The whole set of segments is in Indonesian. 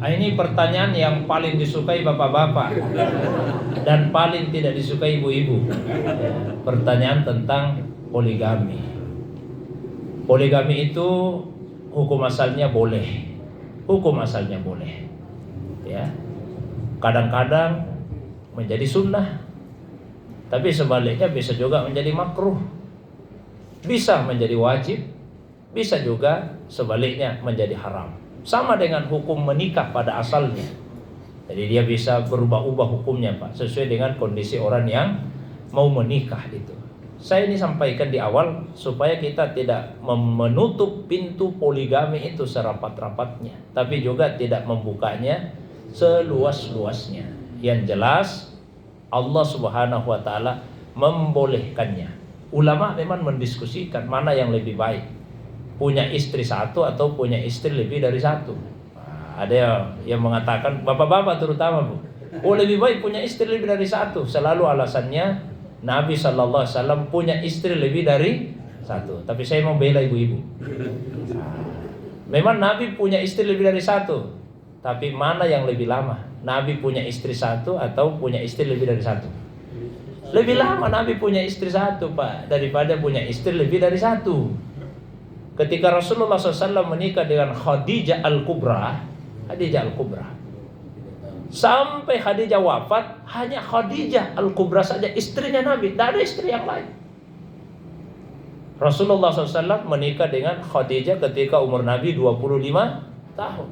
Ini pertanyaan yang paling disukai bapak-bapak dan paling tidak disukai ibu-ibu. Pertanyaan tentang poligami. Poligami itu hukum asalnya boleh. Hukum asalnya boleh. Ya. Kadang-kadang menjadi sunnah. Tapi sebaliknya bisa juga menjadi makruh. Bisa menjadi wajib, bisa juga sebaliknya menjadi haram. Sama dengan hukum menikah pada asalnya. Jadi dia bisa berubah-ubah hukumnya, Pak, sesuai dengan kondisi orang yang mau menikah itu. Saya ini sampaikan di awal supaya kita tidak menutup pintu poligami itu serapat-rapatnya, tapi juga tidak membukanya seluas-luasnya. Yang jelas Allah Subhanahu wa taala membolehkannya. Ulama memang mendiskusikan mana yang lebih baik, punya istri satu atau punya istri lebih dari satu. Ada yang mengatakan, bapak-bapak terutama, Bu, lebih baik punya istri lebih dari satu. Selalu alasannya Nabi SAW punya istri lebih dari satu. Tapi saya mau bela ibu-ibu. Memang Nabi punya istri lebih dari satu, tapi mana yang lebih lama? Nabi punya istri satu atau punya istri lebih dari satu? Lebih lama Nabi punya istri satu, Pak, daripada punya istri lebih dari satu. Ketika Rasulullah SAW menikah dengan Khadijah Al-Kubra, sampai Khadijah wafat, hanya Khadijah Al-Kubra saja istrinya Nabi, tidak ada istri yang lain. Rasulullah SAW menikah dengan Khadijah ketika umur Nabi 25 tahun.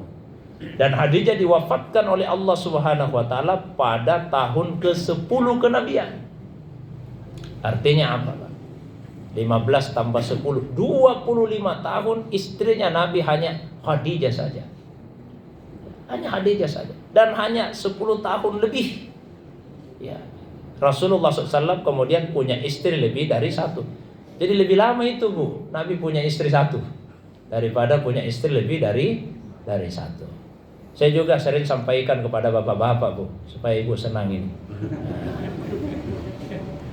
Dan Khadijah diwafatkan oleh Allah Subhanahu wa taala pada tahun ke-10 kenabian. Artinya apa, Pak? 15 tambah 10, 25 tahun istrinya Nabi hanya Khadijah saja. Hanya Khadijah saja. Dan hanya 10 tahun lebih, ya, Rasulullah SAW kemudian punya istri lebih dari satu. Jadi lebih lama itu, Bu, Nabi punya istri satu daripada punya istri lebih dari satu. Saya juga sering sampaikan kepada bapak-bapak, Bu, supaya ibu senang ini,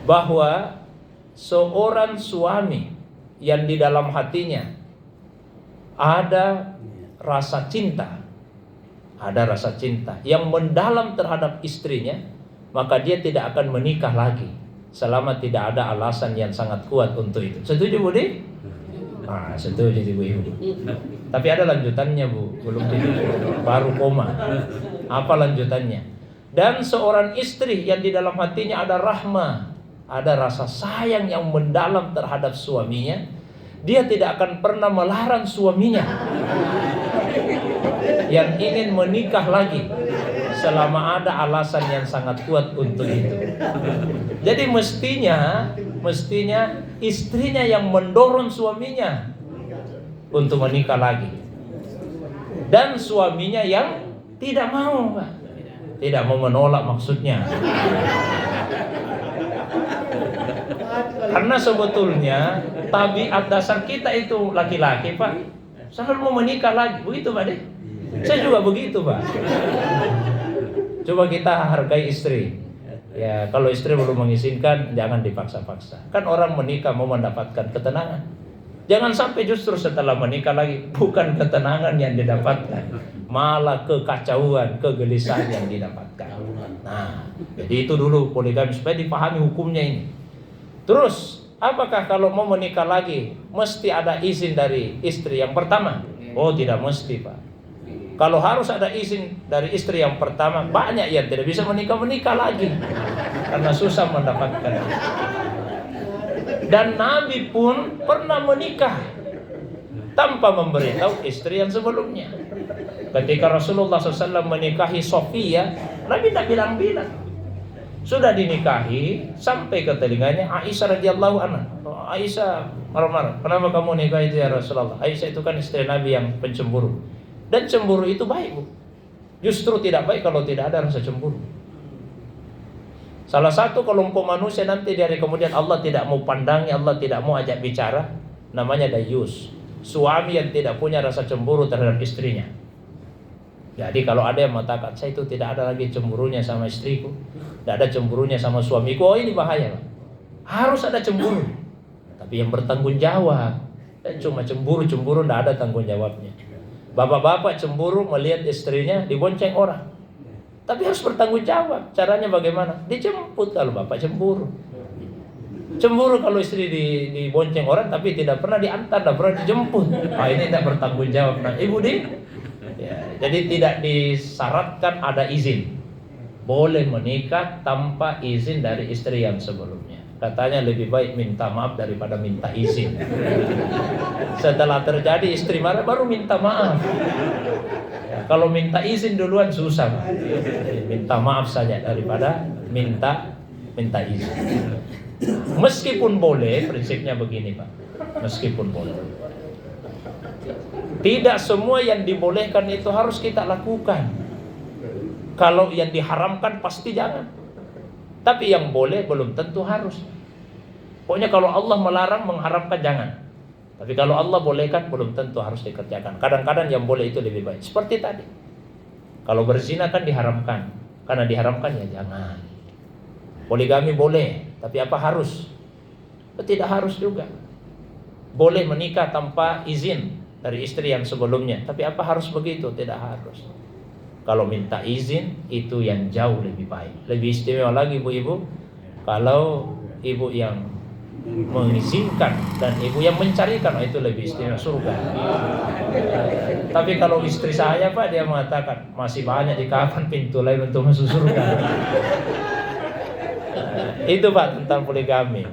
bahwa seorang suami yang di dalam hatinya ada rasa cinta, yang mendalam terhadap istrinya, maka dia tidak akan menikah lagi selama tidak ada alasan yang sangat kuat untuk itu. Setuju, Bu? Setuju, ibu-ibu. Tapi ada lanjutannya, Bu, belum baru koma. Apa lanjutannya? Dan seorang istri yang di dalam hatinya ada rahmah, ada rasa sayang yang mendalam terhadap suaminya, dia tidak akan pernah melarang suaminya yang ingin menikah lagi selama ada alasan yang sangat kuat untuk itu. Jadi mestinya istrinya yang mendorong suaminya untuk menikah lagi, dan suaminya yang tidak mau, Pak. Tidak mau menolak maksudnya. Karena sebetulnya tabiat dasar kita itu laki-laki, Pak, selalu mau menikah lagi. Begitu, Pak, deh. Saya juga begitu, Pak. Coba kita hargai istri. Ya, kalau istri belum mengizinkan, jangan dipaksa-paksa. Kan orang menikah mau mendapatkan ketenangan. Jangan sampai justru setelah menikah lagi bukan ketenangan yang didapatkan, malah kekacauan, kegelisahan yang didapatkan. Nah, jadi itu dulu poligami supaya dipahami hukumnya ini. Terus, apakah kalau mau menikah lagi mesti ada izin dari istri yang pertama? Oh, tidak mesti, Pak. Kalau harus ada izin dari istri yang pertama, banyak yang tidak bisa menikah lagi karena susah mendapatkan. Dan Nabi pun pernah menikah tanpa memberitahu istri yang sebelumnya. Ketika Rasulullah SAW menikahi Sofia, Nabi tak bilang-bilang. Sudah dinikahi sampai ke telinganya Aisyah radhiyallahu anha. Aisyah marah-marah, kenapa kamu nikah itu ya Rasulullah? Aisyah itu kan istri Nabi yang pencemburu. Dan cemburu itu baik, Bu. Justru tidak baik kalau tidak ada rasa cemburu. Salah satu kelompok manusia nanti dari kemudian Allah tidak mau pandangi, Allah tidak mau ajak bicara, namanya dayus. Suami yang tidak punya rasa cemburu terhadap istrinya. Jadi kalau ada yang mengatakan, saya itu tidak ada lagi cemburunya sama istriku, tidak ada cemburunya sama suamiku, oh ini bahaya, Pak. Harus ada cemburu, tapi yang bertanggung jawab. Dan cuma cemburu tidak ada tanggung jawabnya. Bapak-bapak cemburu melihat istrinya dibonceng orang. Tapi harus bertanggung jawab. Caranya bagaimana? Dijemput kalau bapak cemburu. Cemburu kalau istri dibonceng orang tapi tidak pernah diantar, tidak pernah dijemput. Ini tidak bertanggung jawab. Nah, ibu ya, jadi tidak disyaratkan ada izin. Boleh menikah tanpa izin dari istri yang sebelumnya. Katanya lebih baik minta maaf daripada minta izin. Setelah terjadi istri marah baru minta maaf. Ya, kalau minta izin duluan susah. Minta maaf saja daripada minta izin. Meskipun boleh, prinsipnya begini Pak. Meskipun boleh, tidak semua yang dibolehkan itu harus kita lakukan. Kalau yang diharamkan pasti jangan. Tapi yang boleh belum tentu harus. Pokoknya kalau Allah melarang, mengharamkan jangan. Tapi kalau Allah bolehkan belum tentu harus dikerjakan. Kadang-kadang yang boleh itu lebih baik. Seperti tadi. Kalau berzina kan diharamkan. Karena diharamkan ya jangan. Poligami boleh, tapi apa harus? Tidak harus juga. Boleh menikah tanpa izin dari istri yang sebelumnya, tapi apa harus begitu? Tidak harus. Kalau minta izin itu yang jauh lebih baik. Lebih istimewa lagi ibu-ibu kalau ibu yang mengizinkan dan ibu yang mencarikan, itu lebih istimewa, surga. Tapi kalau istri saya Pak, dia mengatakan masih banyak di kapan pintu lain untuk masuk surga. Itu Pak tentang poligami.